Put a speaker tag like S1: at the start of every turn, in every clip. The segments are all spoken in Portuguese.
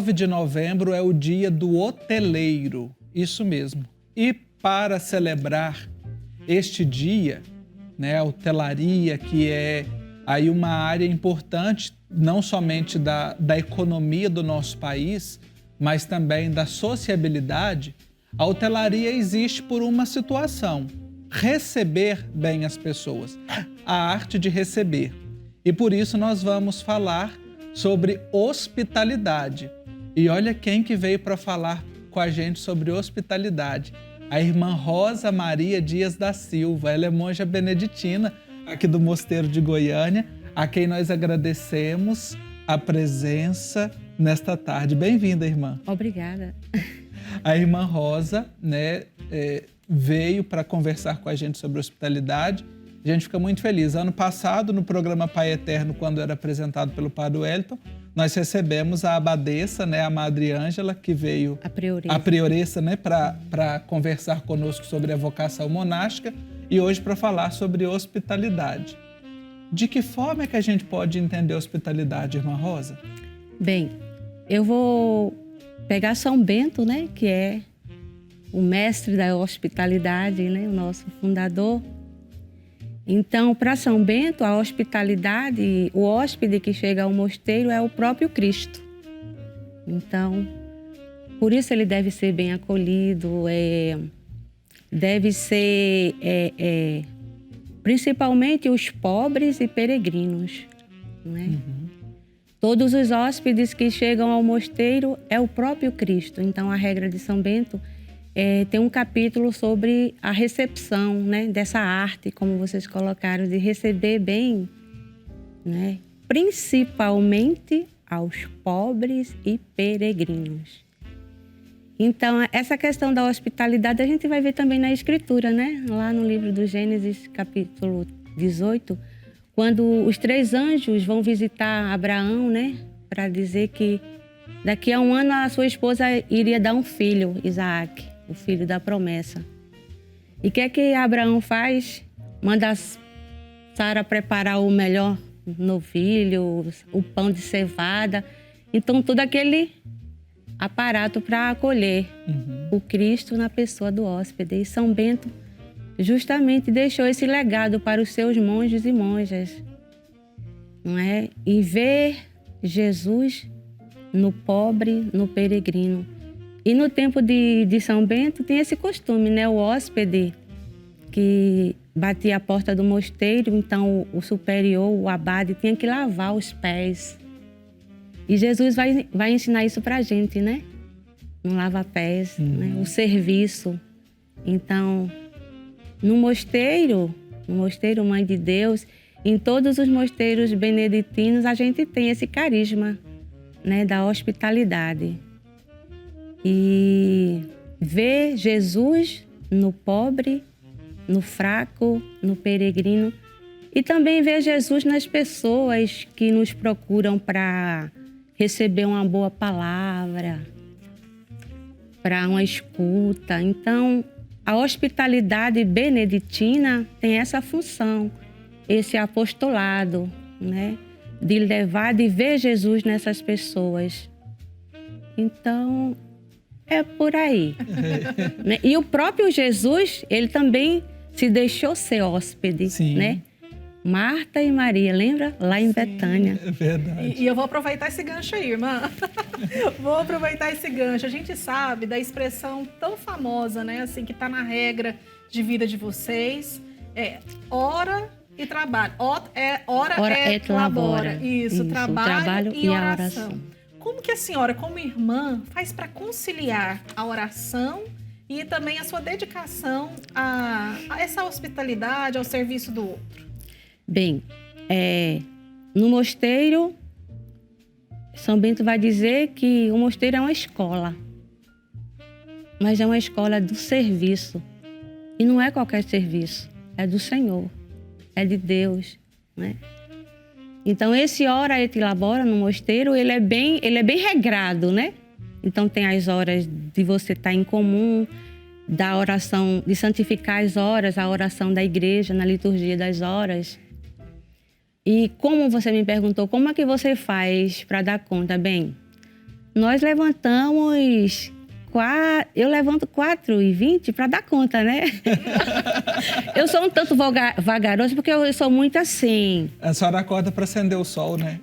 S1: 9 de novembro é o dia do hoteleiro, isso mesmo. E para celebrar este dia, né, a hotelaria, que é aí uma área importante, não somente da economia do nosso país, mas também da sociabilidade, a hotelaria existe por uma situação: receber bem as pessoas, a arte de receber. E por isso nós vamos falar sobre hospitalidade. E olha quem que veio para falar com a gente sobre hospitalidade. A irmã Rosa Maria Dias da Silva. Ela é monja beneditina aqui do Mosteiro de Goiânia, a quem nós agradecemos a presença nesta tarde. Bem-vinda, irmã.
S2: Obrigada.
S1: A irmã Rosa, né, veio para conversar com a gente sobre hospitalidade. A gente fica muito feliz. Ano passado, no programa Pai Eterno, quando era apresentado pelo Padre Wellington, nós recebemos a abadesa, né, a Madre Ângela, que veio, a prioressa, né, para conversar conosco sobre a vocação monástica e hoje para falar sobre hospitalidade. De que forma é que a gente pode entender hospitalidade, irmã Rosa?
S2: Bem, eu vou pegar São Bento, né, que é o mestre da hospitalidade, né, o nosso fundador. Então, para São Bento, a hospitalidade, o hóspede que chega ao mosteiro é o próprio Cristo. Então, por isso ele deve ser bem acolhido, deve ser principalmente os pobres e peregrinos, não é? Todos os hóspedes que chegam ao mosteiro é o próprio Cristo. Então, a regra de São Bento tem um capítulo sobre a recepção, né, dessa arte, como vocês colocaram, de receber bem, né, principalmente aos pobres e peregrinos. Então, essa questão da hospitalidade a gente vai ver também na Escritura, né? Lá no livro do Gênesis, capítulo 18, quando os 3 anjos vão visitar Abraão, né, para dizer que daqui a 1 ano a sua esposa iria dar um filho, Isaac, o filho da promessa. E o que Abraão faz? Manda Sara preparar o melhor novilho, o pão de cevada. Então, todo aquele aparato para acolher o Cristo na pessoa do hóspede. E São Bento justamente deixou esse legado para os seus monges e monjas, não é? E ver Jesus no pobre, no peregrino. E no tempo de São Bento tem esse costume, né? O hóspede que batia a porta do mosteiro, então o superior, o abade, tinha que lavar os pés. E Jesus vai ensinar isso pra gente, né? No lava-pés, né? O serviço. Então, no mosteiro Mãe de Deus, em todos os mosteiros beneditinos, a gente tem esse carisma, né, da hospitalidade. E ver Jesus no pobre, no fraco, no peregrino, e também ver Jesus nas pessoas que nos procuram para receber uma boa palavra, para uma escuta. Então, a hospitalidade beneditina tem essa função, esse apostolado, né, de levar, de ver Jesus nessas pessoas. Então, é por aí. Né? E o próprio Jesus, ele também se deixou ser hóspede,
S1: Sim.
S2: Né? Marta e Maria, lembra? Lá em Betânia.
S1: É verdade.
S3: E eu vou aproveitar esse gancho aí, irmã. Vou aproveitar esse gancho. A gente sabe da expressão tão famosa, né? Assim, que está na regra de vida de vocês. Ora e trabalho. Ora et labora. Isso, trabalho e oração. Como que a senhora, como irmã, faz para conciliar a oração e também a sua dedicação a essa hospitalidade, ao serviço do outro?
S2: Bem, no mosteiro, São Bento vai dizer que o mosteiro é uma escola, mas é uma escola do serviço. E não é qualquer serviço, é do Senhor, é de Deus, né? Então, esse ora et labora no mosteiro, ele é bem regrado, né? Então, tem as horas de você estar em comum, da oração, de santificar as horas, a oração da igreja, na liturgia das horas. E como você me perguntou, como é que você faz para dar conta? Bem, Nós levantamos... Eu levanto 4h20 para dar conta, né? Eu sou um tanto vagarosa porque eu sou muito assim.
S1: A senhora acorda para acender o sol, né?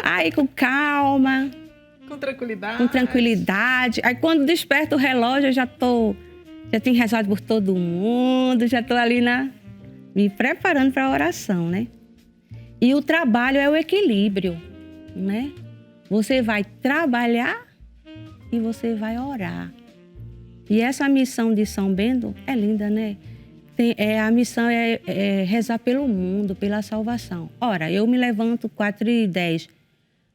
S2: Aí com calma.
S3: Com tranquilidade.
S2: Com tranquilidade. Aí quando desperta o relógio, eu já tenho rezado por todo mundo, já estou ali me preparando para a oração, né? E o trabalho é o equilíbrio, né? Você vai trabalhar e você vai orar. E essa missão de São Bento é linda, né? A missão é rezar pelo mundo, pela salvação. Ora, eu me levanto 4h10,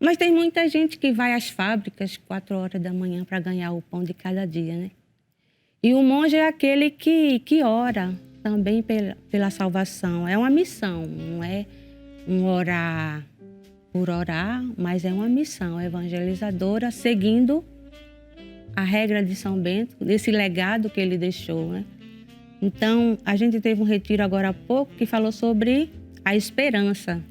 S2: mas tem muita gente que vai às fábricas 4 horas da manhã para ganhar o pão de cada dia, né? E o monge é aquele que ora também pela salvação. É uma missão, não é um orar por orar, mas é uma missão evangelizadora, seguindo a regra de São Bento, desse legado que ele deixou, né? Então, a gente teve um retiro agora há pouco que falou sobre a esperança.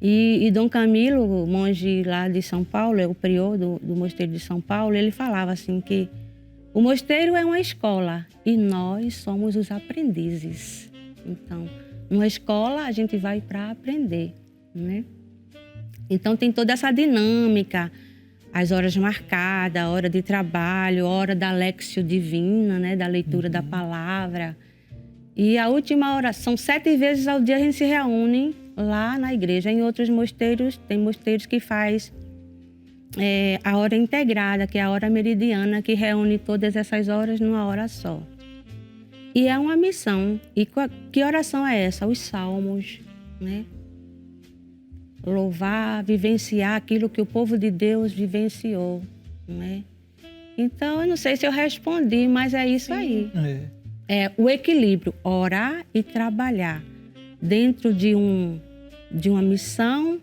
S2: E Dom Camilo, o monge lá de São Paulo, é o prior do mosteiro de São Paulo, ele falava assim que o mosteiro é uma escola e nós somos os aprendizes. Então, numa escola a gente vai para aprender, né? Então, tem toda essa dinâmica, as horas marcadas, a hora de trabalho, a hora da Lectio Divina, né? Da leitura da palavra. E a última oração, 7 vezes ao dia a gente se reúne lá na igreja. Em outros mosteiros, tem mosteiros que faz a hora integrada, que é a hora meridiana, que reúne todas essas horas numa hora só. E é uma missão. E que oração é essa? Os salmos, né? Louvar, vivenciar aquilo que o povo de Deus vivenciou, né? Então, eu não sei se eu respondi, mas é isso aí. É o equilíbrio, orar e trabalhar dentro de uma missão,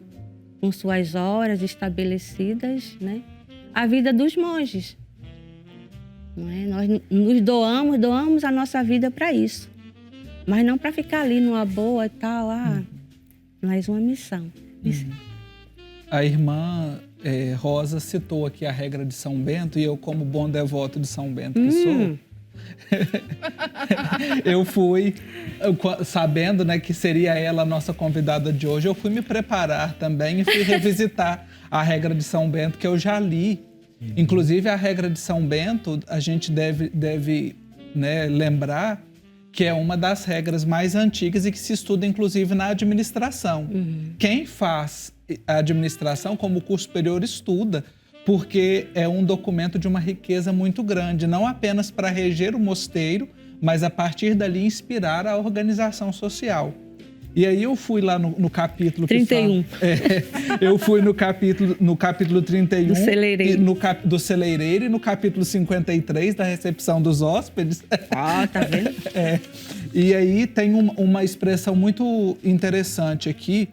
S2: com suas horas estabelecidas, né? A vida dos monges. Não é? Nós nos doamos a nossa vida para isso. Mas não para ficar ali numa boa e tal, mas uma missão.
S1: A irmã Rosa citou aqui a regra de São Bento, e eu, como bom devoto de São Bento que sou, eu fui, sabendo, né, que seria ela a nossa convidada de hoje, eu fui me preparar também e fui revisitar a regra de São Bento, que eu já li. Inclusive, a regra de São Bento, a gente deve né, lembrar que é uma das regras mais antigas e que se estuda, inclusive, na administração. Quem faz a administração como curso superior estuda, porque é um documento de uma riqueza muito grande, não apenas para reger o mosteiro, mas a partir dali inspirar a organização social. E aí eu fui lá no capítulo
S2: 31.
S1: Eu fui no capítulo 31
S2: do celeireiro.
S1: Do celeireiro, e no capítulo 53 da recepção dos hóspedes.
S2: Tá vendo?
S1: E aí tem uma expressão muito interessante aqui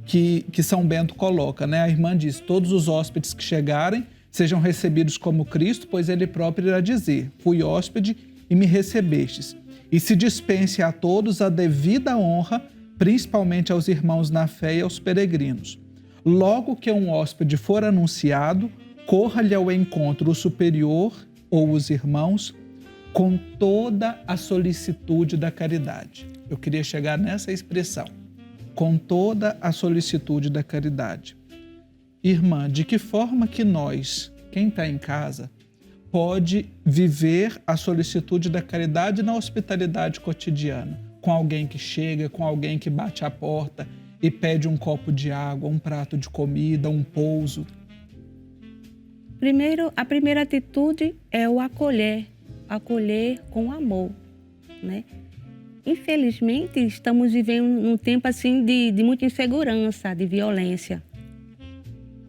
S1: que São Bento coloca, né? A irmã diz: todos os hóspedes que chegarem sejam recebidos como Cristo, pois ele próprio irá dizer: fui hóspede e me recebestes. E se dispense a todos a devida honra, principalmente aos irmãos na fé e aos peregrinos. Logo que um hóspede for anunciado, corra-lhe ao encontro o superior ou os irmãos com toda a solicitude da caridade. Eu queria chegar nessa expressão, com toda a solicitude da caridade. Irmã, de que forma que nós, quem está em casa, pode viver a solicitude da caridade na hospitalidade cotidiana? Com alguém que chega, com alguém que bate a porta e pede um copo de água, um prato de comida, um pouso.
S2: Primeiro, a primeira atitude é o acolher com amor, né? Infelizmente, estamos vivendo num tempo assim de muita insegurança, de violência,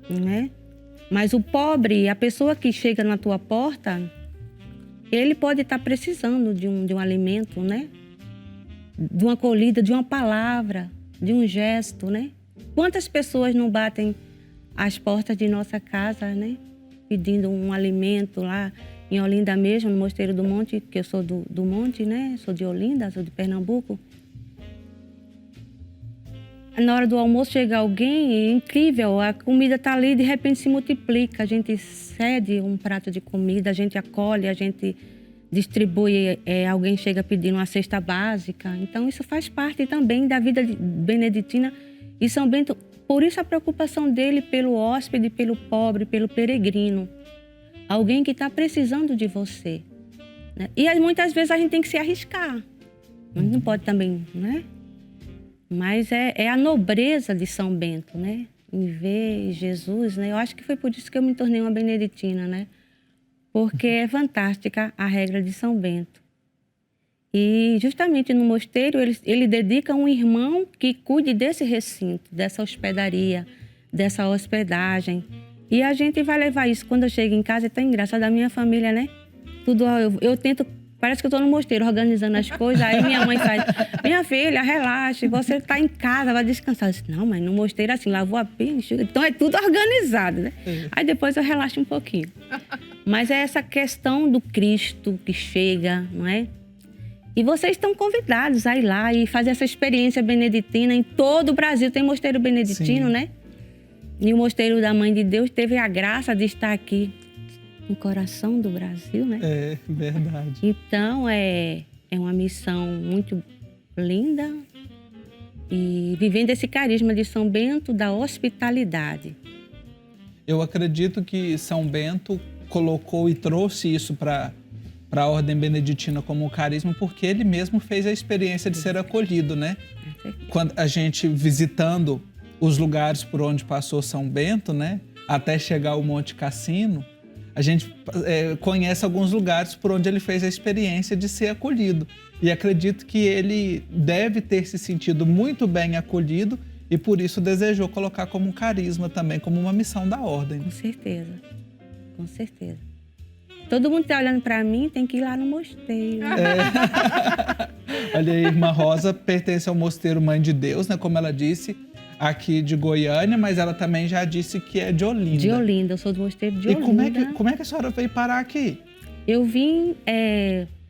S2: né? Mas o pobre, a pessoa que chega na tua porta, ele pode estar precisando de um alimento, né? De uma acolhida, de uma palavra, de um gesto, né? Quantas pessoas não batem as portas de nossa casa, né? Pedindo um alimento lá em Olinda mesmo, no Mosteiro do Monte, que eu sou do Monte, né? Sou de Olinda, sou de Pernambuco. na hora do almoço chega alguém, é incrível, a comida está ali, de repente se multiplica. A gente cede um prato de comida, a gente acolhe, a gente distribui, alguém chega pedindo uma cesta básica. Então, isso faz parte também da vida beneditina. E São Bento, por isso a preocupação dele pelo hóspede, pelo pobre, pelo peregrino. Alguém que está precisando de você. Né? E muitas vezes a gente tem que se arriscar. Não pode também, né? Mas é a nobreza de São Bento, né? Em ver Jesus, né? Eu acho que foi por isso que eu me tornei uma beneditina, né? Porque é fantástica a regra de São Bento. E justamente no mosteiro ele dedica um irmão que cuide desse recinto, dessa hospedaria, dessa hospedagem. E a gente vai levar isso. Quando eu chego em casa, é tão engraçado, a minha família, né? Tudo, eu tento... Parece que eu estou no mosteiro organizando as coisas. Aí minha mãe faz, minha filha, relaxe, você está em casa, vai descansar. Eu disse, não, mas no mosteiro assim, lavou a pia, então é tudo organizado, né? Aí depois eu relaxo um pouquinho. Mas é essa questão do Cristo que chega, não é? E vocês estão convidados a ir lá e fazer essa experiência beneditina. Em todo o Brasil tem mosteiro beneditino, né? E o Mosteiro da Mãe de Deus teve a graça de estar aqui no coração do Brasil, né?
S1: É verdade.
S2: Então, é uma missão muito linda e vivendo esse carisma de São Bento da hospitalidade.
S1: Eu acredito que São Bento colocou e trouxe isso para a Ordem Beneditina como um carisma, porque ele mesmo fez a experiência de ser acolhido, né? Quando a gente visitando os lugares por onde passou São Bento, né? Até chegar ao Monte Cassino, a gente conhece alguns lugares por onde ele fez a experiência de ser acolhido. E acredito que ele deve ter se sentido muito bem acolhido e por isso desejou colocar como um carisma também, como uma missão da Ordem.
S2: Com certeza, com certeza. Todo mundo está olhando para mim, tem que ir lá no mosteiro.
S1: Olha aí, Irmã Rosa pertence ao Mosteiro Mãe de Deus, né? Como ela disse, aqui de Goiânia, mas ela também já disse que é de Olinda.
S2: De Olinda, eu sou do Mosteiro de Olinda.
S1: E como é que a senhora veio parar aqui?
S2: Eu vim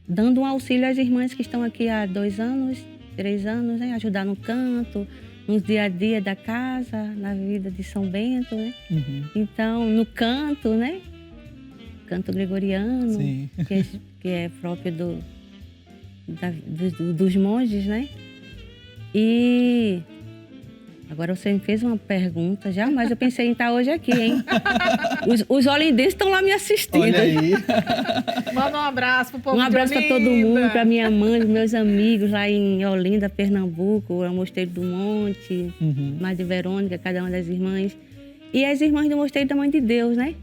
S2: dando um auxílio às irmãs que estão aqui há 2 anos, 3 anos, né? Ajudar no canto, no dia a dia da casa, na vida de São Bento, né?
S1: Uhum.
S2: Então, no canto, né? Canto gregoriano,
S1: Sim.
S2: que é próprio dos monges, né? E agora você me fez uma pergunta já, mas eu pensei em estar hoje aqui, hein? Os olindenses estão lá me assistindo.
S1: Olha aí.
S3: Manda um abraço pro povo
S2: Um abraço
S3: de
S2: para todo
S3: Olinda.
S2: mundo, para minha mãe, meus amigos lá em Olinda, Pernambuco, é o Mosteiro do Monte, Madre Verônica, cada uma das irmãs. E as irmãs do Mosteiro da Mãe de Deus, né?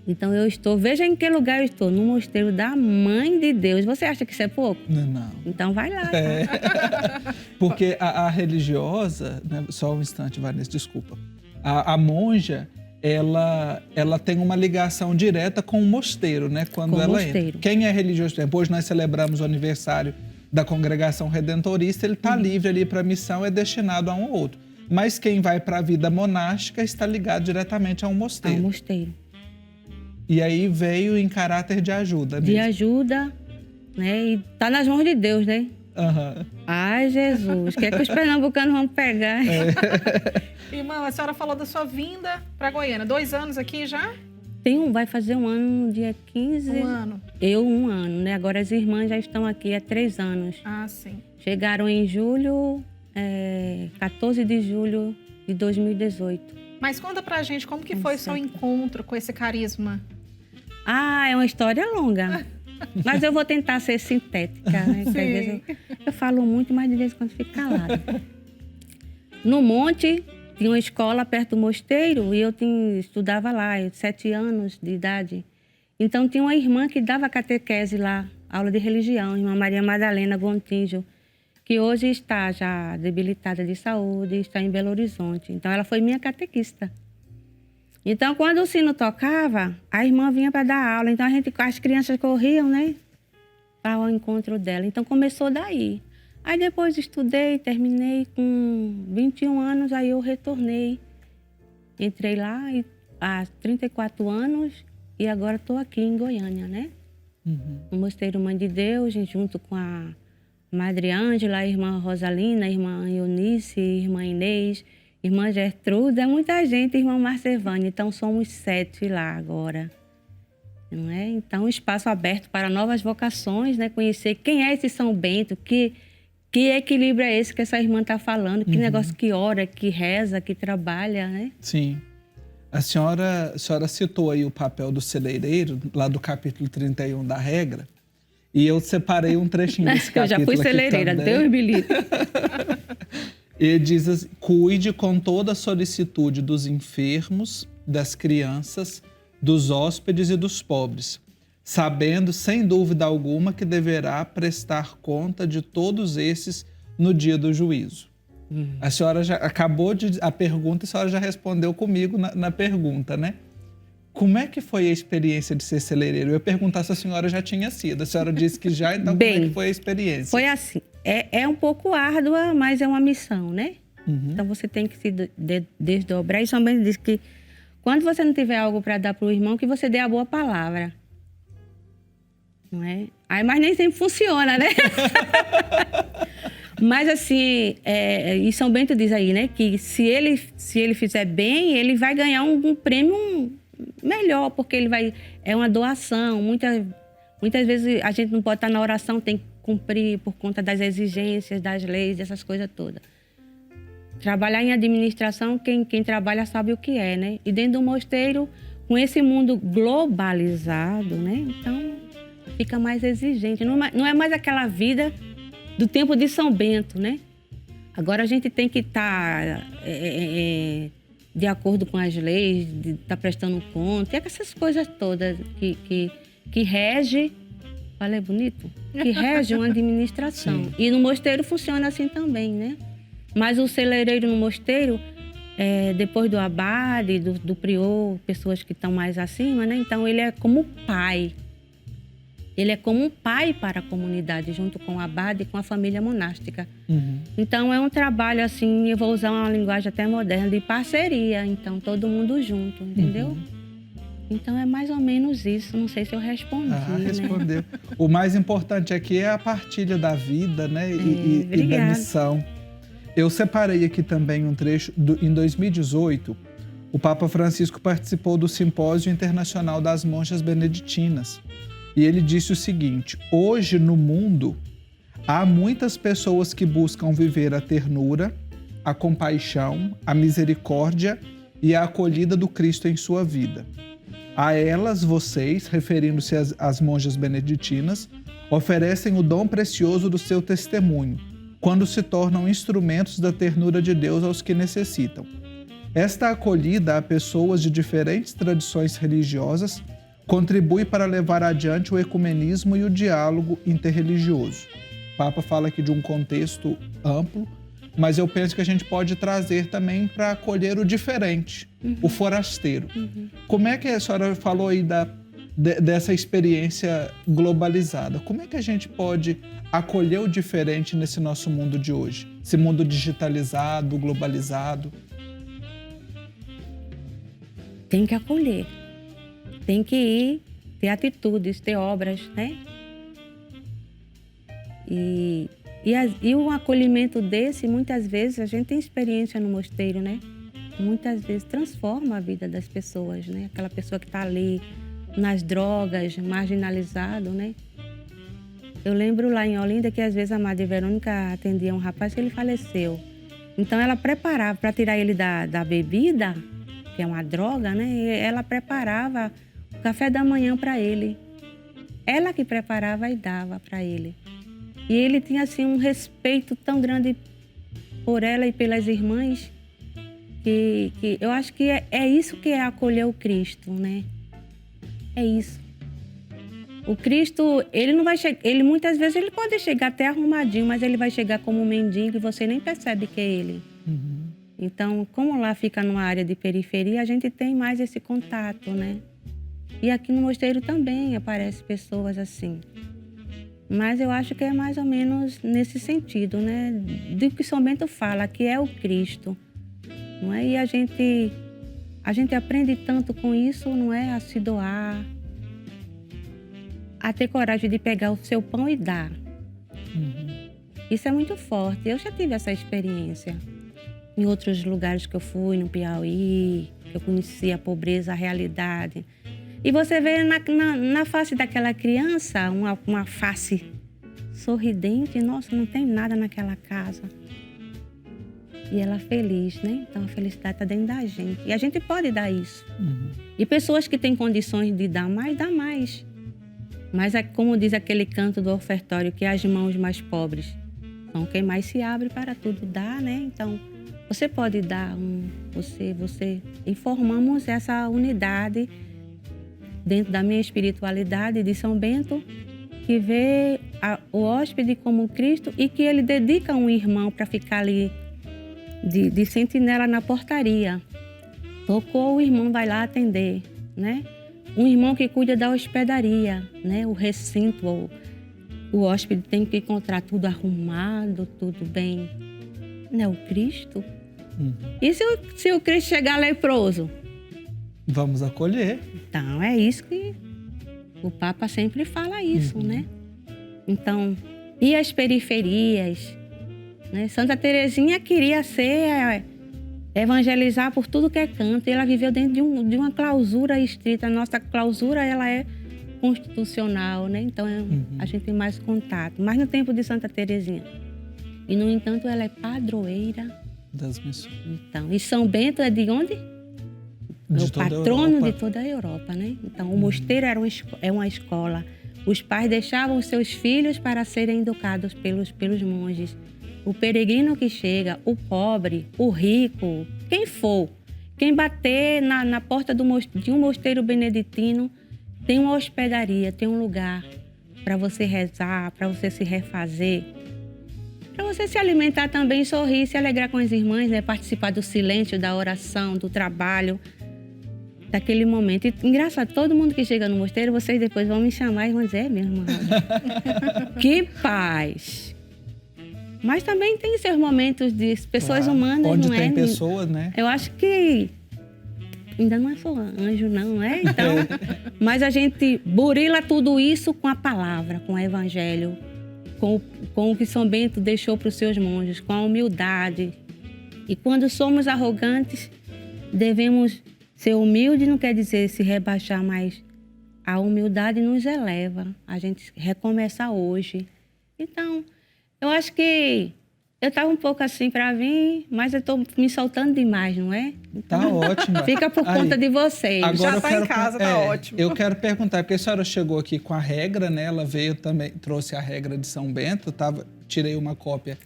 S2: Então eu estou, veja em que lugar eu estou, no Mosteiro da Mãe de Deus. Você acha que isso é pouco?
S1: Não.
S2: Então vai lá. Tá?
S1: Porque a religiosa, né, só um instante, Vanessa, desculpa. A monja, ela tem uma ligação direta com o mosteiro, né? Quando
S2: Com
S1: ela
S2: o mosteiro.
S1: entra. Quem é religioso, por exemplo, hoje nós celebramos o aniversário da Congregação Redentorista, ele está livre ali para a missão, é destinado a um ou outro. Mas quem vai para a vida monástica está ligado diretamente a um mosteiro.
S2: Ao mosteiro.
S1: E aí veio em caráter de ajuda mesmo.
S2: De ajuda, né? E tá nas mãos de Deus, né?
S1: Uhum.
S2: Ai, Jesus, o que é que os pernambucanos vão pegar?
S3: Irmã, a senhora falou da sua vinda para Goiânia. 2 anos aqui já?
S2: Vai fazer 1 ano no dia 15.
S3: 1 ano.
S2: Eu 1 ano, né? Agora as irmãs já estão aqui há 3 anos.
S3: Ah, sim.
S2: Chegaram em julho, 14 de julho de 2018.
S3: Mas conta pra gente como que foi o seu encontro com esse carisma.
S2: Ah, é uma história longa. Mas eu vou tentar ser sintética, né? Porque às vezes eu falo muito, mas de vez em quando fico calada. No Monte, tinha uma escola perto do mosteiro e eu estudava lá, 7 anos de idade. Então tinha uma irmã que dava catequese lá, aula de religião, irmã Maria Madalena Gontijo, que hoje está já debilitada de saúde, está em Belo Horizonte. Então ela foi minha catequista. Então, quando o sino tocava, a irmã vinha para dar aula. Então, as crianças corriam, né? Para o encontro dela. Então, começou daí. Aí, depois estudei, terminei com 21 anos, aí eu retornei. Entrei lá há 34 anos e agora estou aqui em Goiânia, né? No Mosteiro Mãe de Deus, junto com a Madre Ângela, a irmã Rosalina, a irmã Eunice, a irmã Inês, a irmã Gertrude, é muita gente, a irmã Marcevane. Então, somos 7 lá agora. Não é? Então, espaço aberto para novas vocações, né? Conhecer quem é esse São Bento, que equilíbrio é esse que essa irmã está falando, que negócio que ora, que reza, que trabalha, né?
S1: Sim. A senhora citou aí o papel do celeireiro, lá do capítulo 31 da regra, e eu separei um trechinho desse capítulo.
S2: Eu já fui celeireira, Deus me livre.
S1: Ele diz assim: cuide com toda a solicitude dos enfermos, das crianças, dos hóspedes e dos pobres, sabendo, sem dúvida alguma, que deverá prestar conta de todos esses no dia do juízo. A senhora já acabou a pergunta, a senhora já respondeu comigo na pergunta, né? Como é que foi a experiência de ser celeireiro? Eu ia perguntar se a senhora já tinha sido. A senhora disse que já, então
S2: Bem,
S1: como é que foi a experiência?
S2: Foi assim, é um pouco árdua, mas é uma missão, né? Então você tem que se desdobrar. E São Bento diz que quando você não tiver algo para dar para o irmão, que você dê a boa palavra. Não é? Aí, mas nem sempre funciona, né? Mas assim, e São Bento diz aí, né? Que se ele fizer bem, ele vai ganhar um prêmio melhor, porque ele vai... É uma doação. Muitas vezes a gente não pode estar na oração, tem que cumprir por conta das exigências, das leis, essas coisas todas. Trabalhar em administração, quem trabalha sabe o que é, né? E dentro do mosteiro, com esse mundo globalizado, né? Então, fica mais exigente. Não é mais aquela vida do tempo de São Bento, né? Agora a gente tem que estar de acordo com as leis, de estar prestando conta, e essas coisas todas que rege... Falei bonito? Que rege uma administração. Sim. E no mosteiro funciona assim também, né? Mas o celeireiro no mosteiro, depois do abade, do prior, pessoas que estão mais acima, né? Então, ele é como pai. Ele é como um pai para a comunidade, junto com o abade e com a família monástica. Então, é um trabalho, assim, eu vou usar uma linguagem até moderna, de parceria. Então, todo mundo junto, entendeu? Então, é mais ou menos isso. Não sei se eu respondi,
S1: respondeu. Né? O mais importante aqui é a partilha da vida, né? E da missão. Eu separei aqui também um trecho. Em 2018, o Papa Francisco participou do Simpósio Internacional das Monjas Beneditinas. E ele disse o seguinte: hoje no mundo há muitas pessoas que buscam viver a ternura, a compaixão, a misericórdia e a acolhida do Cristo em sua vida. A elas, vocês, referindo-se às monjas beneditinas, oferecem o dom precioso do seu testemunho, quando se tornam instrumentos da ternura de Deus aos que necessitam. Esta acolhida a pessoas de diferentes tradições religiosas contribui para levar adiante o ecumenismo e o diálogo interreligioso. O Papa fala aqui de um contexto amplo, mas eu penso que a gente pode trazer também para acolher o diferente, o forasteiro. Como é que a senhora falou aí dessa experiência globalizada? Como é que a gente pode acolher o diferente nesse nosso mundo de hoje? Esse mundo digitalizado, globalizado?
S2: Tem que acolher. Tem que ir, ter atitudes, ter obras, né? E um acolhimento desse, muitas vezes, a gente tem experiência no mosteiro, né? Muitas vezes transforma a vida das pessoas, né? Aquela pessoa que está ali nas drogas, marginalizado, né? Eu lembro lá em Olinda que às vezes a Madre Verônica atendia um rapaz que ele faleceu. Então ela preparava, para tirar ele da bebida, que é uma droga, né? E ela preparava o café da manhã para ele. Ela que preparava e dava para ele. E ele tinha, assim, um respeito tão grande por ela e pelas irmãs, que eu acho que é isso que é acolher o Cristo, né? É isso. O Cristo, ele não vai chegar... muitas vezes ele pode chegar até arrumadinho, mas ele vai chegar como um mendigo e você nem percebe que é ele. Então, como lá fica numa área de periferia, a gente tem mais esse contato, né? E aqui no mosteiro também aparecem pessoas assim. Mas eu acho que é mais ou menos nesse sentido, né? Do que São Bento fala, que é o Cristo. Não é? E a gente aprende tanto com isso, não é? A se doar, a ter coragem de pegar o seu pão e dar. Isso é muito forte. Eu já tive essa experiência. Em outros lugares que eu fui, no Piauí, eu conheci a pobreza, a realidade. E você vê na face daquela criança uma face sorridente. Nossa, não tem nada naquela casa. E ela feliz, né? Então a felicidade está dentro da gente. E a gente pode dar isso. E pessoas que têm condições de dar mais, dá mais. Mas é como diz aquele canto do ofertório, que as mãos mais pobres são quem mais se abre para tudo dar, né? Então, você pode dar você. E formamos essa unidade dentro da minha espiritualidade de São Bento, que vê o hóspede como Cristo e que ele dedica um irmão para ficar ali de sentinela na portaria. Tocou, o irmão vai lá atender, né? Um irmão que cuida da hospedaria, né? O recinto, o hóspede tem que encontrar tudo arrumado, tudo bem. Não é o Cristo? E se o Cristo chegar leproso?
S1: Vamos acolher.
S2: Então, é isso que o Papa sempre fala isso, né? Então, e as periferias? Né? Santa Teresinha queria evangelizar por tudo que é canto. E ela viveu dentro de uma clausura estrita. A nossa clausura, ela é constitucional, né? Então, a gente tem mais contato. Mas no tempo de Santa Teresinha. E, no entanto, ela é padroeira
S1: das missões.
S2: Então, e São Bento é de onde? É o patrono de toda a Europa, né? Então, o mosteiro é uma escola. Os pais deixavam os seus filhos para serem educados pelos monges. O peregrino que chega, o pobre, o rico, quem for, quem bater na porta de um mosteiro beneditino, tem uma hospedaria, tem um lugar para você rezar, para você se refazer, para você se alimentar também, sorrir, se alegrar com as irmãs, né? Participar do silêncio, da oração, do trabalho, daquele momento. E, engraçado, todo mundo que chega no mosteiro, vocês depois vão me chamar e vão dizer, minha irmã, que paz! Mas também tem seus momentos de pessoas humanas,
S1: onde
S2: não é?
S1: Onde tem pessoas, né?
S2: Eu acho que ainda não sou anjo, não é? Então, mas a gente burila tudo isso com a palavra, com o evangelho, com o que São Bento deixou para os seus monges, com a humildade. E quando somos arrogantes, devemos ser humildes, não quer dizer se rebaixar, mas a humildade nos eleva. A gente recomeça hoje. Então, eu acho que eu estava um pouco assim para vir, mas eu estou me soltando demais, não é? Então,
S1: tá ótimo.
S2: Fica por conta de vocês.
S3: Agora já está em casa, tá ótimo.
S1: Eu quero perguntar, porque a senhora chegou aqui com a regra, né? Ela veio também, trouxe a regra de São Bento, tirei uma cópia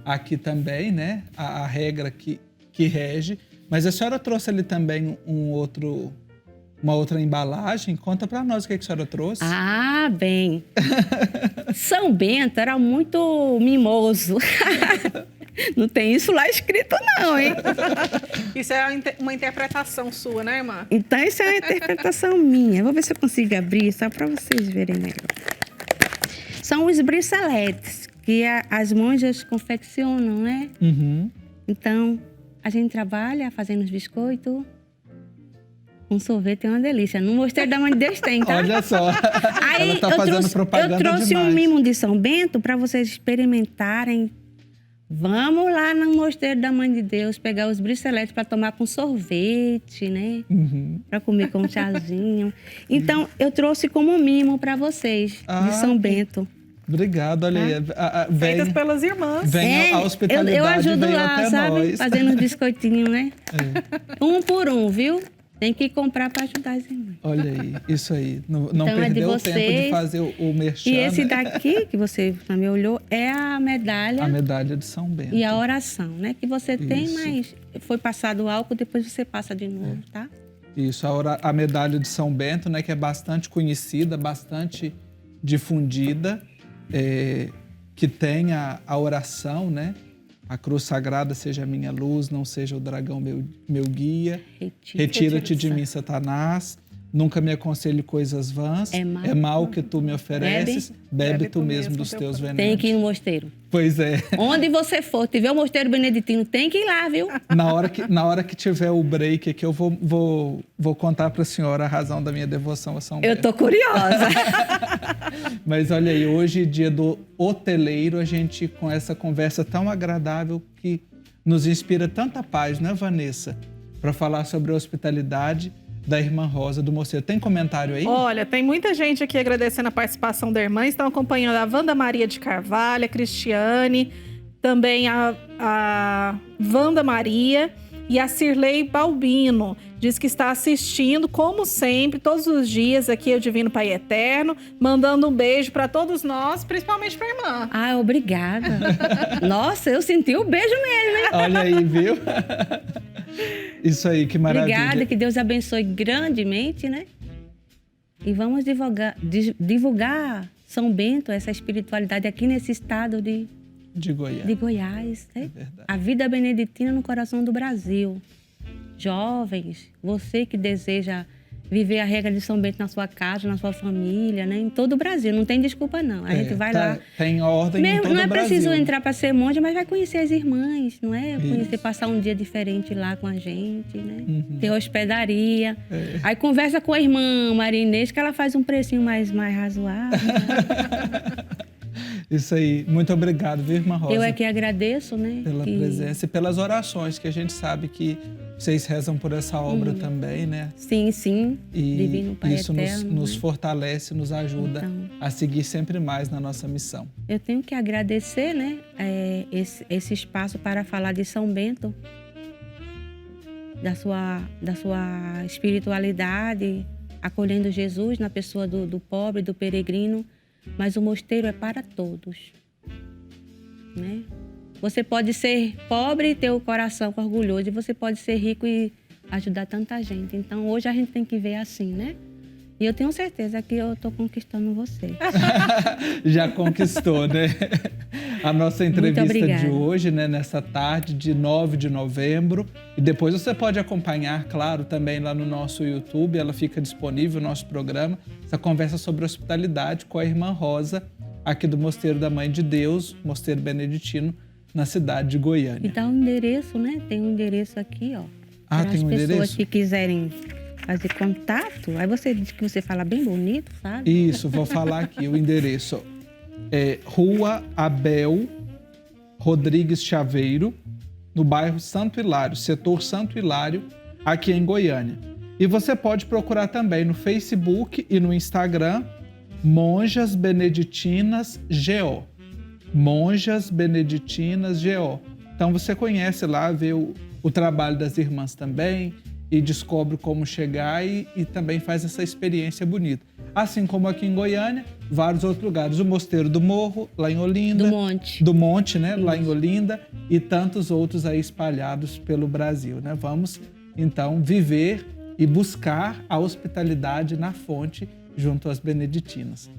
S1: aqui também, né? A regra que rege. Mas a senhora trouxe ali também uma outra embalagem. Conta para nós o que a senhora trouxe.
S2: Ah, bem. São Bento era muito mimoso. Não tem isso lá escrito, não, hein?
S3: Isso é uma interpretação sua, né, irmã?
S2: Então, isso é uma interpretação minha. Vou ver se eu consigo abrir, só para vocês verem melhor. São os briceletes que as monjas confeccionam, né? Então, a gente trabalha fazendo os biscoitos. Um sorvete é uma delícia. No Mosteiro da Mãe de Deus tem, tá?
S1: Olha só.
S2: Aí,
S1: ela tá fazendo propaganda demais.
S2: Eu trouxe um mimo de São Bento para vocês experimentarem. Vamos lá no Mosteiro da Mãe de Deus pegar os briceletes para tomar com sorvete, né? Para comer com um chazinho. Então, eu trouxe como mimo para vocês, de São Bento.
S1: Obrigado, olha aí.
S3: Feitas pelas irmãs.
S1: Vem a hospitalidade,
S2: eu ajudo
S1: veio
S2: lá,
S1: até
S2: sabe?
S1: nós.
S2: Fazendo uns biscoitinhos, né? Um por um, viu? Tem que comprar para ajudar as irmãs.
S1: Olha aí, isso aí. Não
S2: então,
S1: perdeu o tempo de fazer o merchan.
S2: E esse daqui, que você também olhou, é a medalha.
S1: A medalha de São Bento.
S2: E a oração, né? Que você tem, mas foi passado o álcool, depois você passa de novo, tá?
S1: Isso, a medalha de São Bento, né? Que é bastante conhecida, bastante difundida, que tem a oração, né? A cruz sagrada seja a minha luz, não seja o dragão meu guia. Retira-te de mim, Satanás. Nunca me aconselhe coisas vãs. É mal que tu me ofereces. Bebe tu mesmo dos teus venenos.
S2: Tem que ir no mosteiro.
S1: Pois é.
S2: Onde você for, tiver o mosteiro beneditino, tem que ir lá, viu?
S1: Na hora que tiver o break aqui, eu vou contar para a senhora a razão da minha devoção a São Bento.
S2: Eu tô curiosa.
S1: Mas olha aí, hoje, dia do hoteleiro, a gente com essa conversa tão agradável que nos inspira tanta paz, né, Vanessa? Para falar sobre a hospitalidade da Irmã Rosa do Mosteiro. Tem comentário aí?
S3: Olha, tem muita gente aqui agradecendo a participação da irmã. Estão acompanhando a Wanda Maria de Carvalho, a Cristiane, também a Wanda Maria e a Cirlei Balbino. Diz que está assistindo, como sempre, todos os dias aqui, o Divino Pai Eterno, mandando um beijo para todos nós, principalmente para a irmã.
S2: Ah, obrigada. Nossa, eu senti o beijo mesmo, hein?
S1: Olha aí, viu? Isso aí, que maravilha.
S2: Obrigada, que Deus abençoe grandemente, né? E vamos divulgar São Bento, essa espiritualidade aqui nesse estado de Goiás. Né?
S1: É verdade.
S2: A vida beneditina no coração do Brasil. Jovens, você que deseja viver a regra de São Bento na sua casa, na sua família, né? Em todo o Brasil. Não tem desculpa, não. A gente vai lá.
S1: Tem ordem em todo o Brasil.
S2: Não é preciso entrar para ser monge, mas vai conhecer as irmãs, não é? Conhecer, passar um dia diferente lá com a gente, né?
S1: Uhum.
S2: Ter hospedaria. Aí conversa com a irmã Maria Inês, que ela faz um precinho mais razoável.
S1: Isso aí. Muito obrigado, viu, Irmã Rosa?
S2: Eu é que agradeço, né?
S1: Pela presença e pelas orações, que a gente sabe que vocês rezam por essa obra também, né?
S2: Sim, sim.
S1: E
S2: Divino Pai
S1: isso
S2: Eterno,
S1: nos fortalece, nos ajuda a seguir sempre mais na nossa missão.
S2: Eu tenho que agradecer, né? Esse espaço para falar de São Bento, da sua espiritualidade, acolhendo Jesus na pessoa do pobre, do peregrino. Mas o mosteiro é para todos, né? Você pode ser pobre e ter o coração orgulhoso, e você pode ser rico e ajudar tanta gente. Então, hoje a gente tem que ver assim, né? E eu tenho certeza que eu estou conquistando você.
S1: Já conquistou, né? A nossa entrevista de hoje, né, nessa tarde de 9 de novembro. E depois você pode acompanhar, claro, também lá no nosso YouTube. Ela fica disponível, o nosso programa. Essa conversa sobre hospitalidade com a Irmã Rosa, aqui do Mosteiro da Mãe de Deus, Mosteiro Beneditino, na cidade de Goiânia.
S2: E dá um endereço, né? Tem um endereço aqui, ó.
S1: Ah, tem um endereço?
S2: Para as pessoas que quiserem fazer contato. Aí você diz que você fala bem bonito, sabe?
S1: Isso, vou falar aqui o endereço. É Rua Abel Rodrigues Chaveiro, no bairro Santo Hilário, setor Santo Hilário, aqui em Goiânia. E você pode procurar também no Facebook e no Instagram Monjas Beneditinas GO. Monjas Beneditinas GO. Então você conhece lá, vê o trabalho das irmãs também e descobre como chegar e também faz essa experiência bonita. Assim como aqui em Goiânia, vários outros lugares. O Mosteiro do Morro, lá em Olinda. Do Monte, né? Isso. Lá em Olinda. E tantos outros aí espalhados pelo Brasil, né? Vamos, então, viver e buscar a hospitalidade na fonte junto às beneditinas.